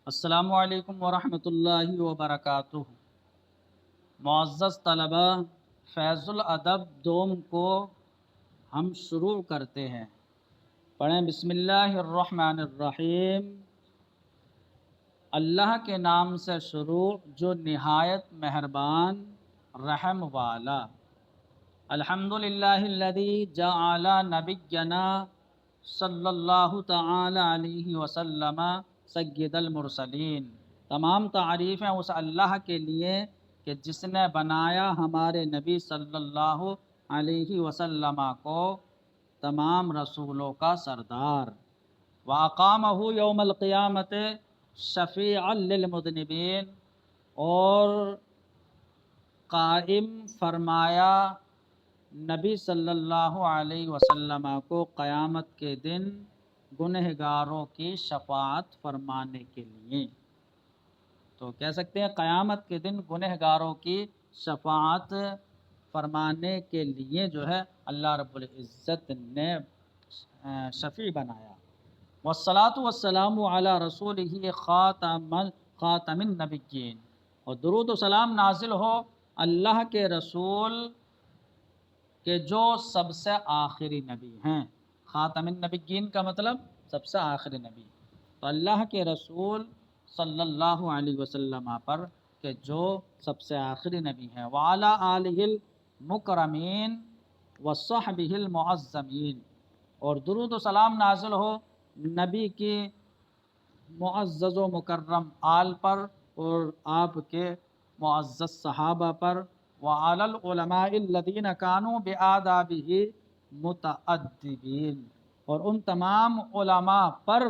السلام علیکم ورحمۃ اللہ وبرکاتہ۔ معزز طلباء، فیض الادب دوم کو ہم شروع کرتے ہیں۔ پڑھیں بسم اللہ الرحمن الرحیم۔ اللہ کے نام سے شروع جو نہایت مہربان رحم والا۔ الحمدللہ الذی جعل نبینا صلی اللہ تعالی علیہ وسلم سید المرسلین۔ تمام تعریفیں اس اللہ کے لیے کہ جس نے بنایا ہمارے نبی صلی اللہ علیہ وسلم کو تمام رسولوں کا سردار۔ وَأَقَامَهُ يَوْمَ الْقِيَامَةِ شَفِيعًا لِلْمُذْنِبِينَ، اور قائم فرمایا نبی صلی اللہ علیہ وسلم کو قیامت کے دن گنہگاروں کی شفاعت فرمانے کے لیے۔ تو کہہ سکتے ہیں قیامت کے دن گنہگاروں کی شفاعت فرمانے کے لیے جو ہے اللہ رب العزت نے شفیع بنایا۔ والصلاة والسلام علی رسولہ خاتم النبیین، اور درود و سلام نازل ہو اللہ کے رسول کہ جو سب سے آخری نبی ہیں۔ خاتم النبیین کا مطلب سب سے آخری نبی، تو اللہ کے رسول صلی اللہ علیہ وسلم پر کہ جو سب سے آخری نبی ہیں۔ وعلی آلہ المکرمین وصحبہ المعظمین، اور درود و سلام نازل ہو نبی کی معزز و مکرم آل پر اور آپ کے معزز صحابہ پر۔ وعلی العلماء الذین کانوا بآدابہ متأدبین، اور ان تمام علماء پر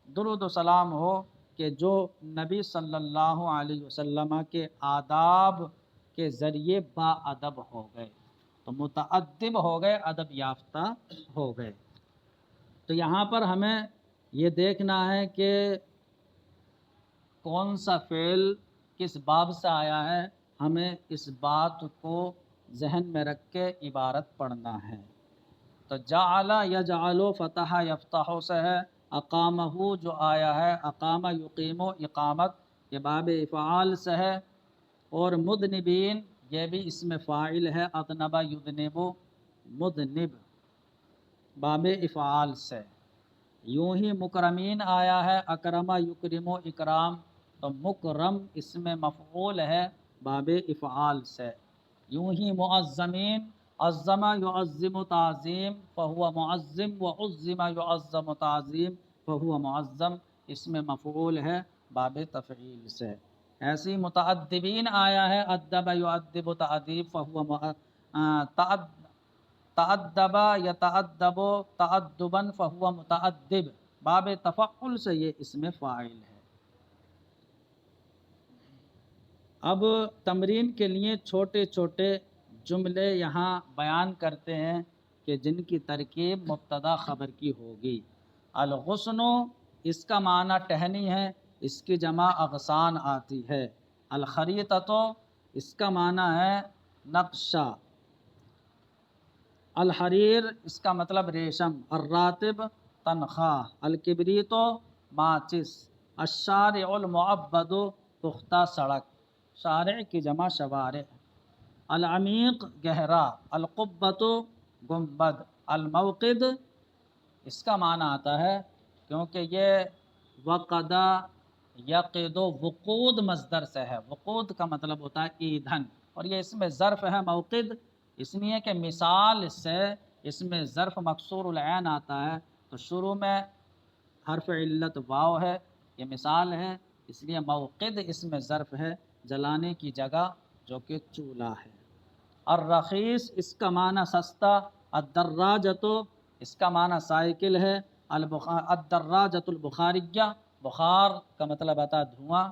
درود و سلام ہو کہ جو نبی صلی اللہ علیہ وسلم کے آداب کے ذریعے با ادب ہو گئے، تو متأدب ہو گئے، ادب یافتہ ہو گئے۔ تو یہاں پر ہمیں یہ دیکھنا ہے کہ کون سا فعل کس باب سے آیا ہے، ہمیں اس بات کو ذہن میں رکھ کے عبارت پڑھنا ہے۔ تو جعل یجعل فتح یفتح سے ہے، اقامہ جو آیا ہے اقامہ یقیم و اقامت، یہ باب افعال سے ہے، اور مذنبین یہ بھی اسم فاعل ہے، اذنب یذنب مذنب، باب افعال سے۔ یوں ہی مکرمین آیا ہے اکرم یکرم و اکرام، تو مکرم اسم مفعول ہے باب افعال سے۔ یوں ہی معظمین عظم یعظم تعظیم فہو معظم، وعظم یعظم تعظیم فہو معظم، اسم مفعول ہے باب تفعیل سے۔ ایسی متأدبین آیا ہے ادب یؤدب تأدیب فہو تأدب یتأدب تأدبا فہو متأدب، باب تفعل سے یہ اسم فاعل ہے۔ اب تمرین کے لیے چھوٹے چھوٹے جملے یہاں بیان کرتے ہیں کہ جن کی ترکیب مبتدا خبر کی ہوگی۔ الغصن اس کا معنی ٹہنی ہے، اس کی جمع اغصان آتی ہے۔ الخریطۃ اس کا معنی ہے نقشہ۔ الحریر اس کا مطلب ریشم۔ الراتب تنخواہ۔ الکبریت ماچس۔ الشارع المعبد پختہ سڑک، شارع کی جمع شوارع۔ العمیق گہرا۔ القبۃ گنبد۔ الموقد اس کا معنی آتا ہے کیونکہ یہ وقد یقد وقود مصدر سے ہے، وقود کا مطلب ہوتا ہے ایندھن، اور یہ اس میں ظرف ہے موقد، اس لیے کہ مثال سے اس میں ظرف مکسور العین آتا ہے، تو شروع میں حرف علت واو ہے، یہ مثال ہے، اس لیے موقد اس میں ظرف ہے جلانے کی جگہ جو کہ چولہا ہے۔ الرخیص اس کا معنی سستا۔ الدراجۃ اس کا معنی سائیکل ہے۔ الدراجۃ البخاریہ بخار کا مطلب آتا ہے دھواں،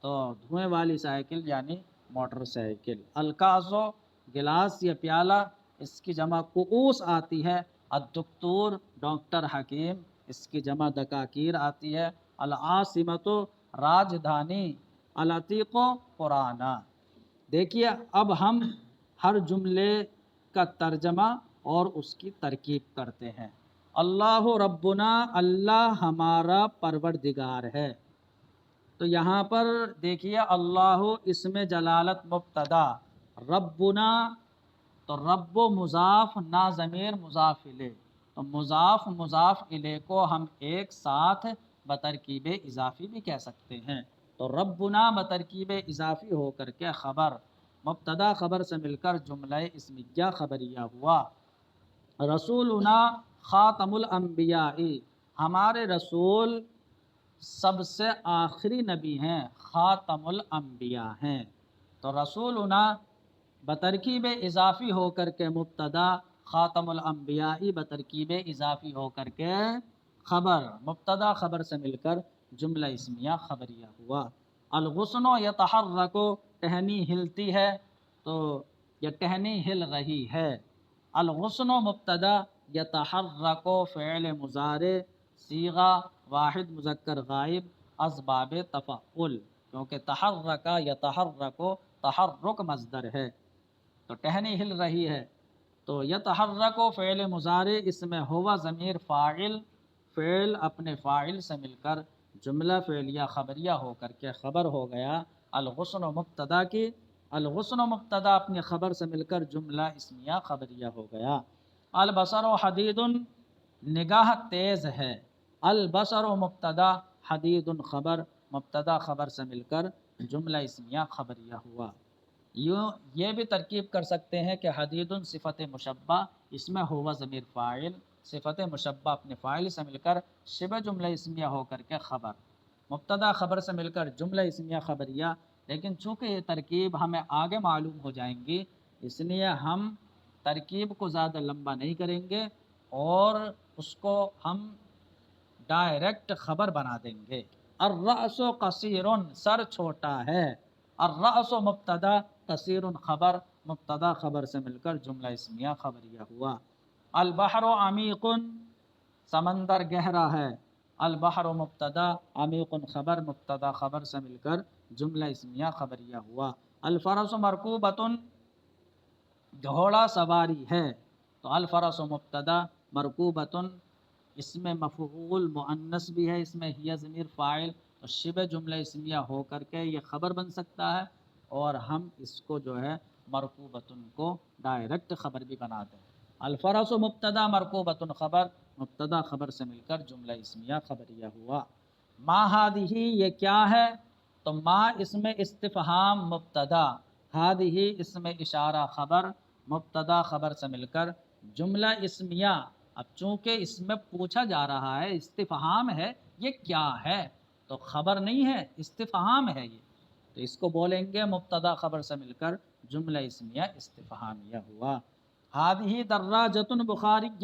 تو دھوئیں والی سائیکل یعنی موٹر سائیکل۔ الکاس گلاس یا پیالہ، اس کی جمع کؤوس آتی ہے۔ الدکتور ڈاکٹر حکیم، اس کی جمع دکاکیر آتی ہے۔ العاصمۃ راجدھانی۔ العتیق پرانا۔ دیکھیے اب ہم ہر جملے کا ترجمہ اور اس کی ترکیب کرتے ہیں۔ اللہ ربنا، اللہ ہمارا پروردگار ہے۔ تو یہاں پر دیکھیے اللہ اسم جلالت مبتدا، ربنا تو رب و مضاف نا ضمیر مضاف الیہ، تو مضاف الیہ کو ہم ایک ساتھ بترکیب اضافی بھی کہہ سکتے ہیں۔ تو ربنا بترکیب اضافی ہو کر کے خبر، مبتدا خبر سے مل کر جملہ اسمیہ خبریہ ہوا۔ رسولنا خاتم الانبیاء، ہمارے رسول سب سے آخری نبی ہیں، خاتم الانبیاء ہیں۔ تو رسولنا بترکیب اضافی ہو کر کے مبتدا، خاتم الانبیاء بترکیب اضافی ہو کر کے خبر، مبتدا خبر سے مل کر جملہ اسمیہ خبریہ ہوا۔ الغصن یتحرک، ٹہنی ہلتی ہے، تو یہ ٹہنی ہل رہی ہے۔ الغصن مبتدا، یتحرک فعل مضارع، صیغہ واحد مذکر غائب، اسباب تفعل، کیونکہ تحرک یتحرک تحرک مصدر ہے، تو ٹہنی ہل رہی ہے۔ تو یتحرک فعل مضارع، اس میں ہوا ضمیر فاعل، فعل اپنے فاعل سے مل کر جملہ فعلیہ خبریہ ہو کر کے خبر ہو گیا الغصن مبتدا کی، الغصن مبتدا اپنی خبر سے مل کر جملہ اسمیہ خبریہ ہو گیا۔ البصر حدید، نگاہ تیز ہے، البصر مبتدا، حدید خبر، مبتدا خبر سے مل کر جملہ اسمیہ خبریہ ہوا۔ یہ بھی ترکیب کر سکتے ہیں کہ حدید صفت مشبہ، اس میں ہوا ضمیر فاعل، صفت مشبہ اپنے فاعل سے مل کر شبہ جملہ اسمیہ ہو کر کے خبر، مبتدا خبر سے مل کر جملہ اسمیہ خبریہ۔ لیکن چونکہ یہ ترکیب ہمیں آگے معلوم ہو جائیں گی، اس لیے ہم ترکیب کو زیادہ لمبا نہیں کریں گے اور اس کو ہم ڈائریکٹ خبر بنا دیں گے۔ الرأس قصیر، سر چھوٹا ہے، الرأس مبتدا، قصیر خبر، مبتدا خبر سے مل کر جملہ اسمیہ خبریہ ہوا۔ البحر عمیق، سمندر گہرا ہے، البحر مبتدا، عمیق خبر، مبتدا خبر سے مل کر جملہ اسمیہ خبریہ ہوا۔ الفرس مرکوبۃ، گھوڑا سواری ہے، تو الفرس مبتدا، مرکوبۃ اس میں مفعول مؤنث بھی ہے، اس میں ہی ضمیر فاعل، تو شبہ جملہ اسمیہ ہو کر کے یہ خبر بن سکتا ہے، اور ہم اس کو جو ہے مرکوبۃ کو ڈائریکٹ خبر بھی بنا دیں۔ الفرس مبتدا، مرکوبۃ خبر، مبتدا خبر سے مل کر جملہ اسمیہ خبریہ ہوا۔ ما ہذہ، یہ کیا ہے، تو ما اس میں استفہام مبتدا، ہذہ اس میں اشارہ خبر، مبتدا خبر سے مل کر جملہ اسمیہ۔ اب چونکہ اس میں پوچھا جا رہا ہے، استفہام ہے، یہ کیا ہے، تو خبر نہیں ہے، استفہام ہے یہ، تو اس کو بولیں گے مبتدا خبر سے مل کر جملہ اسمیہ استفہامیہ ہوا۔ ہادہ دراجۃ بخاریۃ،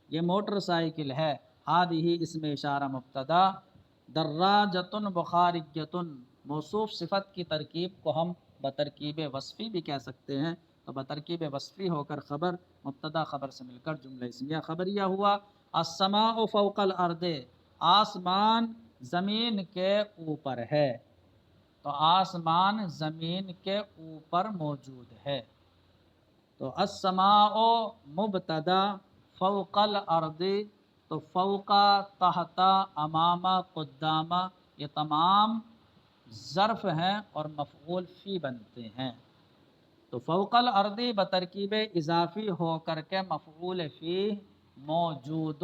یہ موٹر سائیکل ہے، ہادہ اس میں اشارہ مبتدا، دراجۃ بخاریۃ موصوف صفت کی ترکیب کو ہم بترکیب وصفی بھی کہہ سکتے ہیں، تو بترکیب وصفی ہو کر خبر، مبتدا خبر سے مل کر جملہ اسمیہ خبریہ ہوا۔ السماء فوق الارض، آسمان زمین کے اوپر ہے، تو آسمان زمین کے اوپر موجود ہے۔ تو السماء مبتدا، فوق الارض، تو فوق، تحت، امام، قدام، یہ تمام ظرف ہیں اور مفعول فی بنتے ہیں۔ تو فوق الارض بترکیب اضافی ہو کر کے مفعول فی موجود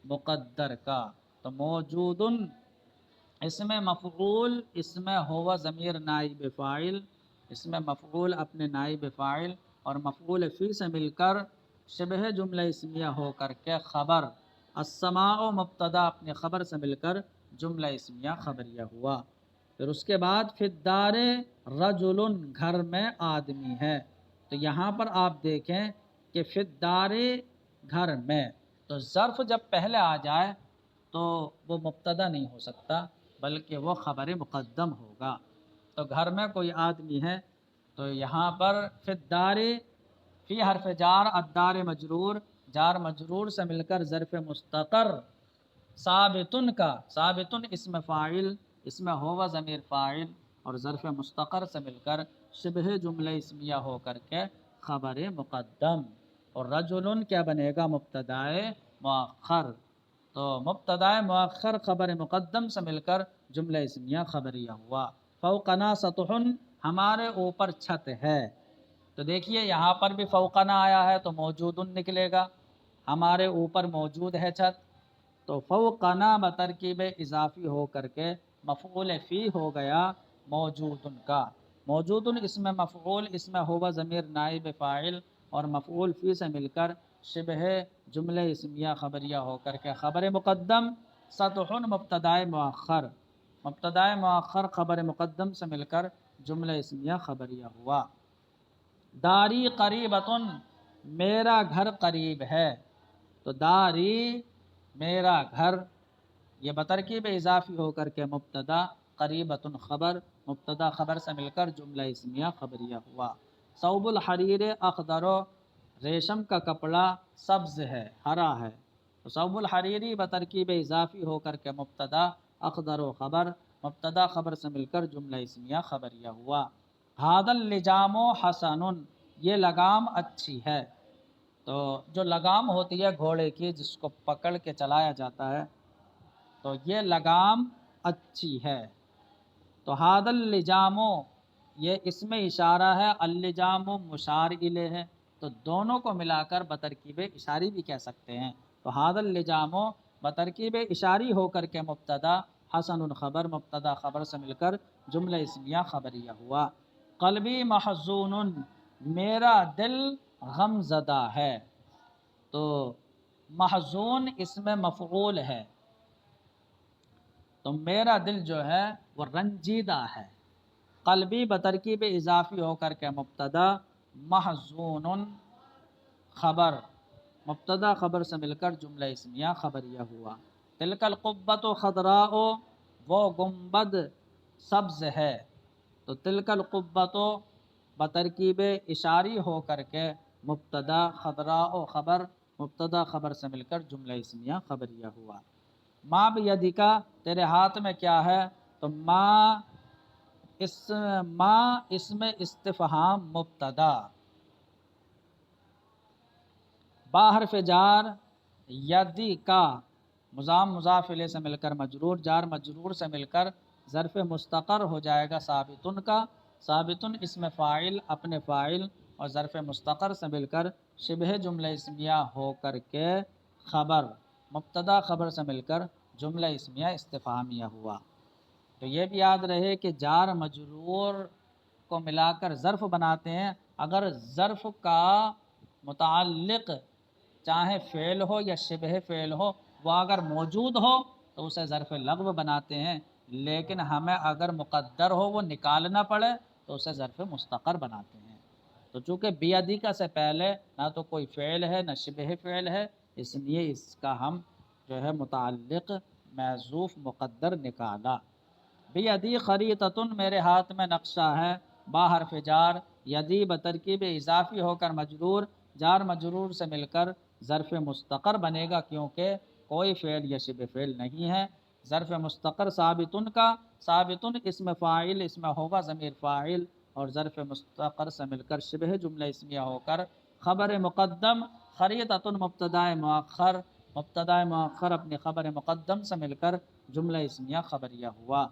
مقدر کا، تو موجود اس میں مفعول، اس میں ہوا ضمیر نائب فاعل، اس میں مفعول اپنے نائب فاعل اور مفعول فی سے مل کر شبہ جملہ اسمیہ ہو کر کے خبر، السماء مبتدا اپنے خبر سے مل کر جملہ اسمیہ خبریہ ہوا۔ پھر اس کے بعد فی الدار رجل، گھر میں آدمی ہے، تو یہاں پر آپ دیکھیں کہ فی الدار گھر میں، تو ظرف جب پہلے آ جائے تو وہ مبتدا نہیں ہو سکتا بلکہ وہ خبر مقدم ہوگا۔ تو گھر میں کوئی آدمی ہے، تو یہاں پر فی الدار، فی حرف جار، الدار مجرور، جار مجرور سے مل کر ظرف مستقر، ثابتن کا، ثابتن اسم فاعل، اس میں ہوا ضمیر فاعل اور ظرف مستقر سے مل کر شبہ جملہ اسمیہ ہو کر کے خبر مقدم، اور رجل کیا بنے گا، مبتدائے مؤخر، تو مبتدا مؤخر خبر مقدم سے مل کر جملہ اسمیہ خبریہ ہوا۔ فوقنا سطح، ہمارے اوپر چھت ہے، تو دیکھیے یہاں پر بھی فوقنا آیا ہے تو موجود نکلے گا، ہمارے اوپر موجود ہے چھت، تو فوقنا بترکیب اضافی ہو کر کے مفعول فی ہو گیا موجود کا۔ موجود اس میں مفعول، اس میں ہوا ضمیر نائب فاعل، اور مفعول فی سے مل کر شبہ جملہ اسمیہ خبریہ ہو کر کے خبر مقدم سطح مبتدائے مؤخر، مبتدائے مؤخر خبر مقدم سے مل کر جملہ اسمیہ خبریہ ہوا۔ داری قریبتن، میرا گھر قریب ہے، تو داری میرا گھر یہ بترکیب اضافی ہو کر کے مبتدا قریبتن خبر، مبتدا خبر سے مل کر جملہ اسمیہ خبریہ ہوا۔ ثوب الحریر اخضر، ریشم کا کپڑا سبز ہے، ہرا ہے، تو ثوب الحریری بترکیب اضافی ہو کر کے مبتدا اخضر و خبر، مبتدا خبر سے مل کر جملہ اسمیہ خبریہ ہوا۔ ھذا اللجام حسن، یہ لگام اچھی ہے، تو جو لگام ہوتی ہے گھوڑے کی جس کو پکڑ کے چلایا جاتا ہے، تو یہ لگام اچھی ہے، تو ھذا اللجام یہ اسم اشارہ ہے، اللجام مشار الیہ ہے، تو دونوں کو ملا کر بترکیب اشاری بھی کہہ سکتے ہیں، تو ھذا اللجام بترکیب اشاری ہو کر کے مبتدا حسن خبر، مبتدا خبر سے مل کر جملہ اسمیہ خبریہ ہوا۔ قلبی محزون، میرا دل غم زدہ ہے، تو محزون اس میں مفعول ہے، تو میرا دل جو ہے وہ رنجیدہ ہے۔ قلبی بترکیب اضافی ہو کر کے مبتدا محزون خبر، مبتدا خبر سے مل کر جملہ اسمیہ خبریہ ہوا۔ تلک القبۃ خضراء، وہ گنبد سبز ہے، تو تلک القبۃ بترکیب اشاری ہو کر کے مبتدا خضراء خبر، مبتدا خبر سے مل کر جملہ اسمیہ خبریہ ہوا۔ ما بیدکا، تیرے ہاتھ میں کیا ہے، تو ما اسم استفہام مبتدا، با حرف جار، یدی کا مضاف مضاف الیہ سے مل کر مجرور، جار مجرور سے مل کر ظرف مستقر ہو جائے گا ثابتن کا، ثابتن اسم فاعل اپنے فاعل اور ظرف مستقر سے مل کر شبہ جملہ اسمیہ ہو کر کے خبر، مبتدا خبر سے مل کر جملہ اسمیہ استفہامیہ ہوا۔ تو یہ بھی یاد رہے کہ جار مجرور کو ملا کر ظرف بناتے ہیں، اگر ظرف کا متعلق چاہے فعل ہو یا شبہ فعل ہو، وہ اگر موجود ہو تو اسے ظرف لغو بناتے ہیں، لیکن ہمیں اگر مقدر ہو وہ نکالنا پڑے تو اسے ظرف مستقر بناتے ہیں۔ تو چونکہ بیدیکا سے پہلے نہ تو کوئی فعل ہے نہ شبہ فعل ہے، اس لیے اس کا ہم جو ہے متعلق محذوف مقدر نکالا۔ بیدی خریطۃ، میرے ہاتھ میں نقشہ ہے، با حرف جار، یدی بترکیب اضافی ہو کر مجرور، جار مجرور سے مل کر ظرف مستقر بنے گا کیونکہ کوئی فعل یا شبہ فعل نہیں ہے۔ ظرف مستقر ثابتن کا، ثابتن اسم فاعل، اس میں ہوگا ضمیر فاعل اور ظرف مستقر سے مل کر شبہ جملہ اسمیہ ہو کر خبر مقدم، خریطۃ مبتدائے مؤخر، مبتدائے مؤخر اپنی خبر مقدم سے مل کر جملہ اسمیہ خبریہ ہوا۔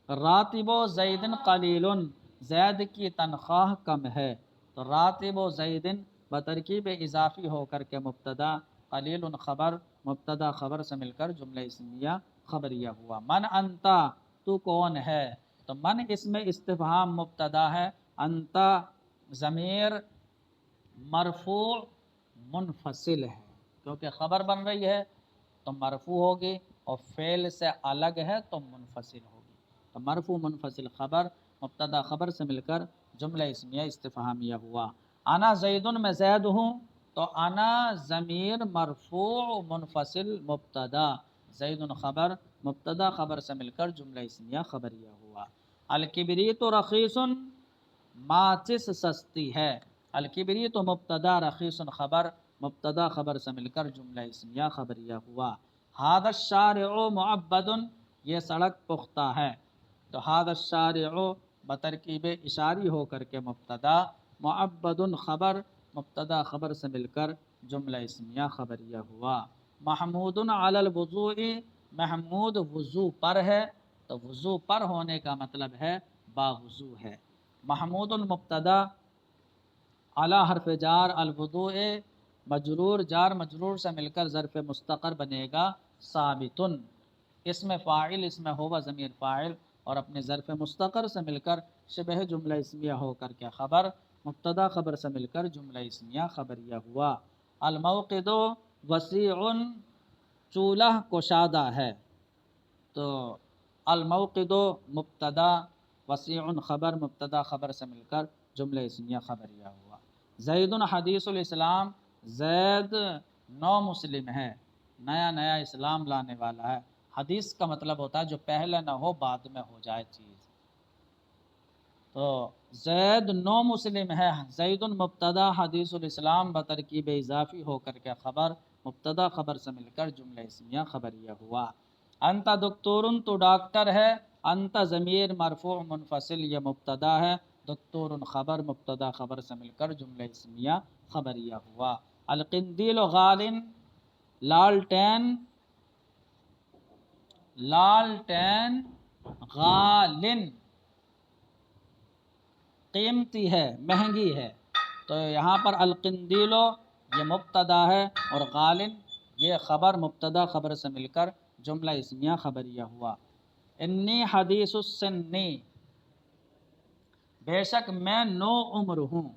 راتب زید قلیل، زید کی تنخواہ کم ہے، تو راتب زید بترکیب اضافی ہو کر کے مبتدا قلیل خبر، مبتدا خبر سے مل کر جملہ اسمیہ خبریہ ہوا۔ من انتا، تو کون ہے، تو من اس میں استفہام مبتدا ہے، انتا ضمیر مرفوع منفصل ہے، کیونکہ خبر بن رہی ہے تو مرفوع ہوگی، اور فعل سے الگ ہے تو منفصل ہوگی، تو مرفوع منفصل خبر، مبتدا خبر سے مل کر جملہ اسمیہ استفہامیہ ہوا۔ انا زیدن، میں زید ہوں، تو انا ضمیر مرفوع منفصل مبتدا، زید خبر، مبتدا خبر سے مل کر جملہ اسمیہ خبریہ ہوا۔ الکبریت رخیص، ماچس سستی ہے، الکبریت مبتدا رخیص خبر، مبتدا خبر سے مل کر جملہ اسمیہ خبریہ ہوا۔ ھذا الشارع معبد، یہ سڑک پختہ ہے، تو ھذا الشارع بترکیب اشاری ہو کر کے مبتدا، معبد خبر، مبتدا خبر سے مل کر جملہ اسمیہ خبریہ ہوا۔ محمود علی الوضوء، محمود وضو پر ہے، تو وضو پر ہونے کا مطلب ہے باوضو ہے۔ محمود المبتدا علی حرف جار الوضوء، مجرور جار مجرور سے مل کر ظرف مستقر بنے گا ثابتن، اسم فاعل اس میں ہوگا ضمیر فاعل، اور اپنے ظرف مستقر سے مل کر شبہ جملہ اسمیہ ہو کر کے خبر، مبتدا خبر سے مل کر جملہ اسمیہ خبریہ ہوا۔ الموقد وسیع، چولہ کشادہ ہے، تو الموقد مبتدا، وسیع خبر، مبتدا خبر سے مل کر جملہ اسمیہ خبریہ ہوا۔ زید حدیث الاسلام، زید نو مسلم ہے، نیا نیا اسلام لانے والا ہے۔ حدیث کا مطلب ہوتا ہے جو پہلے نہ ہو بعد میں ہو جائے چیز، تو زید نو مسلم ہے۔ زید مبتدا حدیث الاسلام بترکیب اضافی ہو کر کے خبر، مبتدا خبر سے مل کر جملہ اسمیہ خبریہ ہوا۔ انت دکتور، تو ڈاکٹر ہے، انت ضمیر مرفوع منفصل یہ مبتدا ہے، دکتور خبر، مبتدا خبر سے مل کر جملہ اسمیہ خبریہ ہوا۔ القندیل غالن، لالٹین، لالٹین غالن قیمتی ہے، مہنگی ہے، تو یہاں پر القندیل یہ مبتدا ہے اور غالن یہ خبر، مبتدا خبر سے مل کر جملہ اسمیہ خبریہ ہوا۔ انی حدیث السنی، بے شک میں نو عمر ہوں،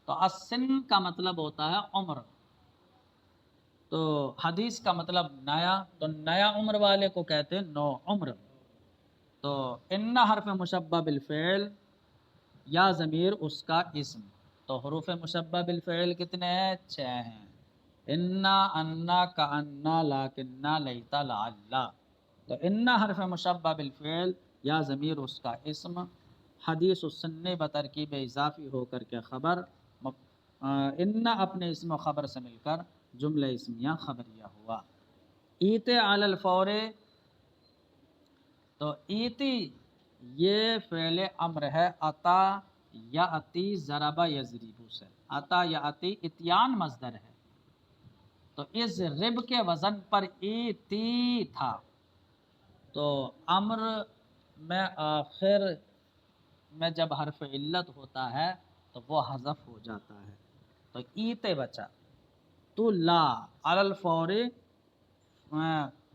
تو السن کا مطلب ہوتا ہے عمر، تو حدیث کا مطلب نیا، تو نیا عمر والے کو کہتے ہیں نو عمر۔ تو ان حرف مشبہ بالفعل، یا ضمیر اس کا اسم، تو حروف مشبہ بالفعل کتنے ہیں؟ 6 ہیں، انا، انا، کانا، لاکنا، لیتا، لعلا۔ تو ان حرف مشبہ بالفعل، یا ضمیر اس کا اسم، حدیث السن بترکیب اضافی ہو کر کے خبر، ان اپنے اسم و خبر سے مل کر جملہ اسمیہ خبریہ ہوا۔ ایت علی الفور، تو ایتی یہ فعل امر ہے، عطا یا اتی ضربہ یضربو سے، عطا یا اتی اتیان مصدر ہے، تو اس رب کے وزن پر ایتی تھا، تو امر میں آخر میں جب حرف علت ہوتا ہے تو وہ حذف ہو جاتا ہے، تو ایتے بچا، تو لا علی الفور،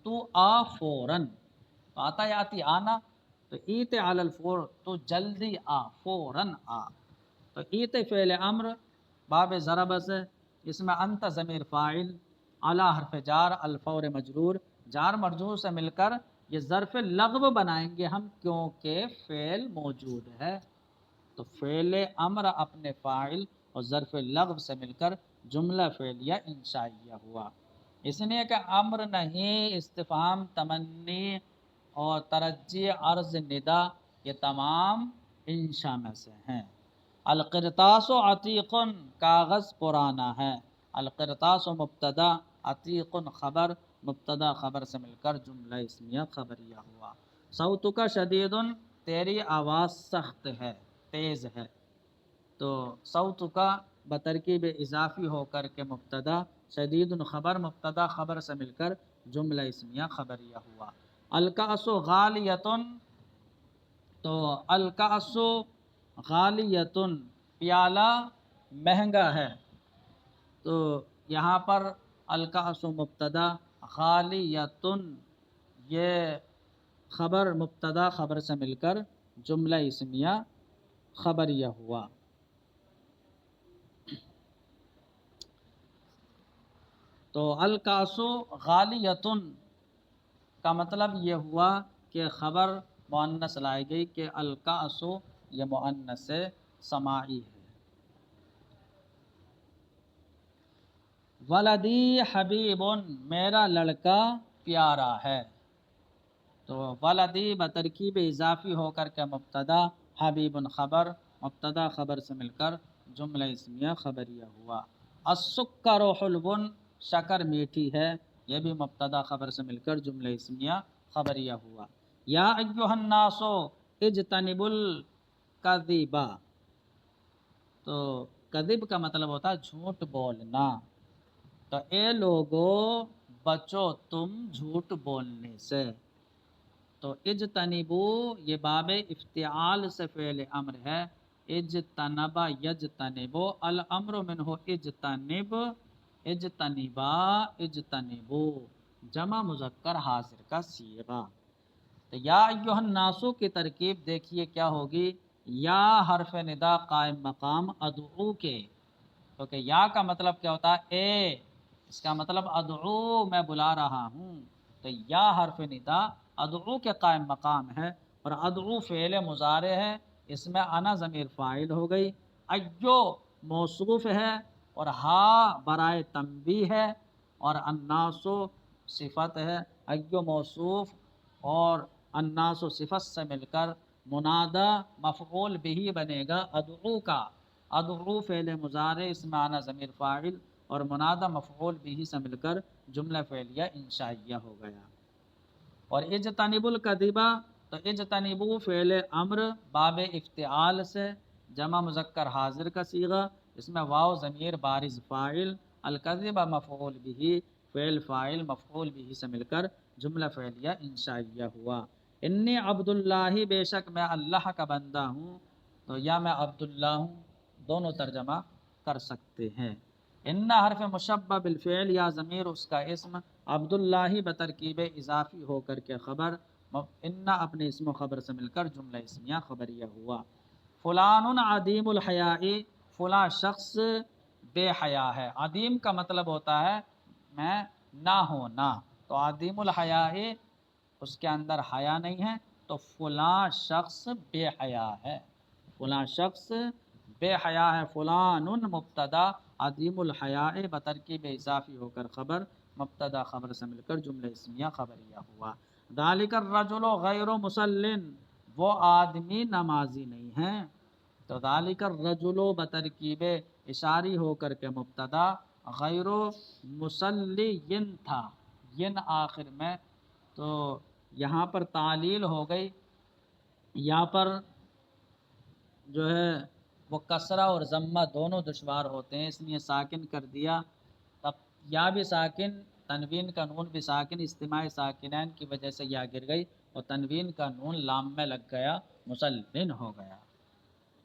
تو آ فوراً، تو آتا یا آتی آنا، تو ایت علی الفور تو جلدی آ، فوراً آ، تو ایت فعل امر باب ضرب سے، اس میں انت ضمیر فاعل، علی حرف جار، الفور مجرور، جار مجرور سے مل کر یہ ظرف لغو بنائیں گے ہم، کیونکہ فعل موجود ہے، تو فعل امر اپنے فاعل اور ظرف لغو سے مل کر جملہ فعلیہ انشائیہ ہوا، اس لیے کہ امر نہیں، استفہام، تمنی اور ترجی، عرض، ندا یہ تمام انشاء میں سے ہیں۔ القرطاس عتیق، کاغذ پرانا ہے، القرطاس مبتدا، عتیق خبر، مبتدا خبر سے مل کر جملہ اسمیہ خبریہ ہوا۔ صوت کا شدید، تیری آواز سخت ہے، تیز ہے، تو صوت کا بترکیب اضافی ہو کر کے مبتدا، شدید خبر، مبتدا خبر سے مل کر جملہ اسمیہ خبریہ ہوا۔ الکأس غالیۃ، تو الکأس غالیۃ پیالہ مہنگا ہے، تو یہاں پر الکأس مبتدا، غالیۃ یہ خبر، مبتدا خبر سے مل کر جملہ اسمیہ خبریہ ہوا۔ تو الکأس غالیۃ کا مطلب یہ ہوا کہ خبر مؤنث لائی گئی کہ الکأس یہ مؤنث سماعی ہے۔ ولدی حبیب، میرا لڑکا پیارا ہے، تو ولدی بترکیب اضافی ہو کر کے مبتدا، حبیب خبر، مبتدا خبر سے مل کر جملہ اسمیہ خبریہ ہوا۔ السکر حلو، شکر میٹھی ہے، یہ بھی مبتدا خبر سے مل کر جملہ اسمیہ خبریہ ہوا۔ یا ایھا الناس اجتنبوا الکذب، تو کذب کا مطلب ہوتا ہے جھوٹ بولنا، تو اے لوگو بچو تم جھوٹ بولنے سے۔ تو اجتنبو یہ باب افتعال سے فعل امر ہے، اجتنبا یجتنبو، الامر منہ اجتنب، اجتنبا، اجتنبو، جمع مذکر حاضر کا صیغہ۔ تو یا ایھا الناسو کی ترکیب دیکھیے کیا ہوگی، یا حرف ندا قائم مقام ادعو کے، کیونکہ یا کا مطلب کیا ہوتا ہے اے، اس کا مطلب ادعو میں بلا رہا ہوں، تو یا حرف ندا ادعو کے قائم مقام ہے، اور ادعو فعل مضارع ہے، اس میں انا ضمیر فاعل ہو گئی، ایو موصوف ہے، اور ہا برائے تنبیہ ہے، اور الناسو صفت ہے، ایو موصوف اور الناس و صفت سے مل کر منادہ مفعول بھی بنے گا ادعو کا، ادعو فعل مضارع اس میں آنا ضمیر فاعل اور منادہ مفعول بھی سے مل کر جملہ فعلیہ انشائیہ ہو گیا۔ اور اجتنب الکذبہ، تو اجتنبو فعل امر باب افتعال سے جمع مذکر حاضر کا صیغہ، اس میں واو ضمیر بارز فاعل، الکذبہ مفعول بھی، فعل فاعل مفعول بھی سے مل کر جملہ فعلیہ انشائیہ ہوا۔ انی عبداللہ، بے شک میں اللہ کا بندہ ہوں، تو یا میں عبداللہ ہوں دونوں ترجمہ کر سکتے ہیں۔ ان حرف مشبہ بالفعل یا ضمیر اس کا اسم، عبداللہ بترکیب اضافی ہو کر کے خبر، ان اپنے اسم و خبر سے مل کر جملہ اسمیہ خبریہ ہوا۔ فلان عدیم الحیاء، فلاں شخص بے حیا ہے، عدیم کا مطلب ہوتا ہے میں نہ ہونا، تو عدیم الحیاء اس کے اندر حیا نہیں ہے، تو فلاں شخص بے حیا ہے، فلاں شخص بے حیا ہے۔ فلان مبتدا، عدیم الحیاء بترکیب اضافی ہو کر خبر، مبتدا خبر سے مل کر جملہ اسمیہ خبریہ ہوا۔ ذالک الرجل غیر مسلٍ، وہ آدمی نمازی نہیں ہے، تو ذالک الرجل بترکیب اشاری ہو کر کے مبتدا، غیر مسلٍ تھا، ین آخر میں، تو یہاں پر تعلیل ہو گئی، یہاں پر جو ہے وہ کسرہ اور ضمہ دونوں دشوار ہوتے ہیں، اس لیے ساکن کر دیا، تب یا بھی ساکن، تنوین کا نون بھی ساکن، اجتماع ساکنین کی وجہ سے یا گر گئی، اور تنوین کا نون لام میں لگ گیا، مسلٍ ہو گیا۔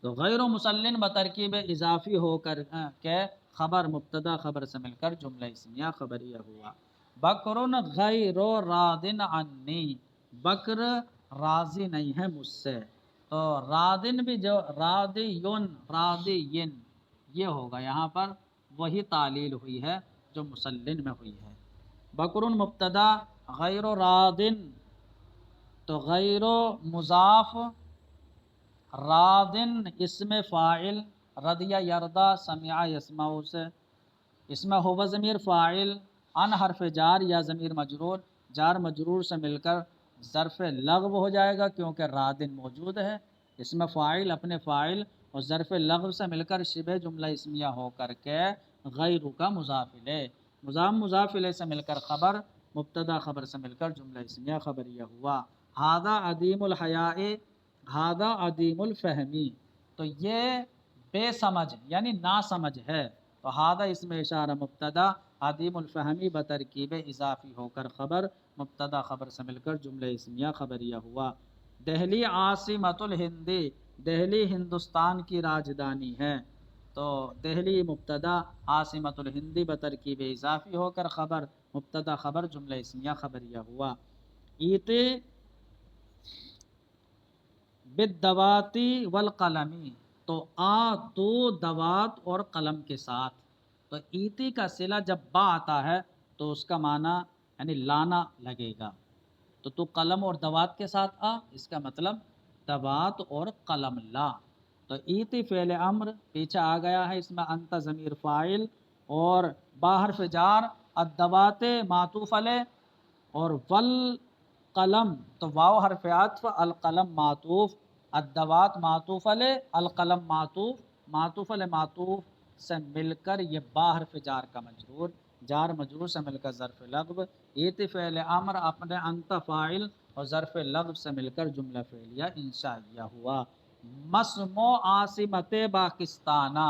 تو غیر مسلٍ بترکیب اضافی ہو کر کے خبر، مبتدا خبر سے مل کر جملہ اسمیہ خبریہ ہوا۔ بکر غیر راضٍ عنی، بکر راضی نہیں ہے مجھ سے، تو راضٍ بھی جو راضیٌ، راضین یہ ہوگا، یہاں پر وہی تعلیل ہوئی ہے جو مسلٍ میں ہوئی ہے۔ بکر مبتدا، غیر راضٍ، تو غیر مضاف، راضٍ اسم فاعل، رضی یرضی، سمع یسمع سے، اس میں ہو ضمیر فاعل، ان حرف جار یا ضمیر مجرور، جار مجرور سے مل کر ظرف لغو ہو جائے گا کیونکہ راضٍ موجود ہے، اس میں فاعل اپنے فاعل اور ظرف لغو سے مل کر شبہ جملہ اسمیہ ہو کر کے غیر کا مضاف الیہ، مضاف الیہ سے مل کر خبر، مبتدا خبر سے مل کر جملہ اسمیہ خبریہ ہوا۔ ھذا عدیم الحیاء، ھذا عدیم الفہمی، تو یہ بے سمجھ یعنی نا سمجھ ہے، تو ھذا اس میں اشارہ مبتدا، عدیم الفہمی بترکیب اضافی ہو کر خبر، مبتدا خبر سے مل کر جملہ اسمیہ خبریہ ہوا۔ دہلی عاصمۃ الہند، دہلی ہندوستان کی راجدھانی ہے، تو دہلی مبتدا، عاصمۃ الہند بترکیب اضافی ہو کر خبر، مبتدا خبر جملہ اسمیہ خبریہ ہوا۔ ایتے بالدواتی والقلمی، تو تو دوات اور قلم کے ساتھ، تو ایتی کا صلہ جب با آتا ہے تو اس کا معنی یعنی لانا لگے گا، تو قلم اور دوات کے ساتھ آ، اس کا مطلب دوات اور قلم لا، تو ایتی فعل امر پیچھے آ گیا ہے، اس میں انت ضمیر فاعل اور با حرف جار، الدوات معطوف علیہ، اور والقلم تو واو حرف عطف، القلم معطوف، الدوات معطوف علیہ، القلم معطوف، معطوف علیہ معطوف سے مل کر یہ با حرف جار کا مجرور، جار مجرور سے مل کر ظرف لغو، ایت فعل امر اپنے انت فاعل اور ظرف لغو سے مل کر جملہ فعلیہ انشائیہ ہوا۔ مسمو عاصمت پاکستانہ،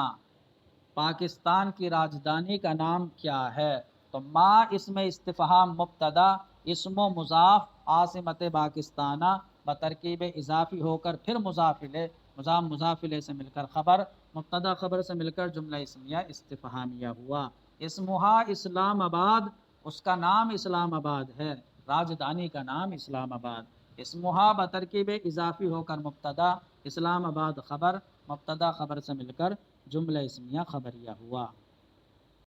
پاکستان کی راجدھانی کا نام کیا ہے، تو ما اسم استفہام مبتدا، اسم و مضاف عاصمت پاکستانہ بترکیب اضافی ہو کر پھر مضافلے، مضافلے سے مل کر خبر، مبتدا خبر سے مل کر جملہ اسمیہ استفہامیہ ہوا۔ اسمہا اسلام آباد، اس کا نام اسلام آباد ہے، راجدھانی کا نام اسلام آباد۔ اسمہا بترکیب اضافی ہو کر مبتدا، اسلام آباد خبر، مبتدا خبر سے مل کر جملہ اسمیہ خبریہ ہوا۔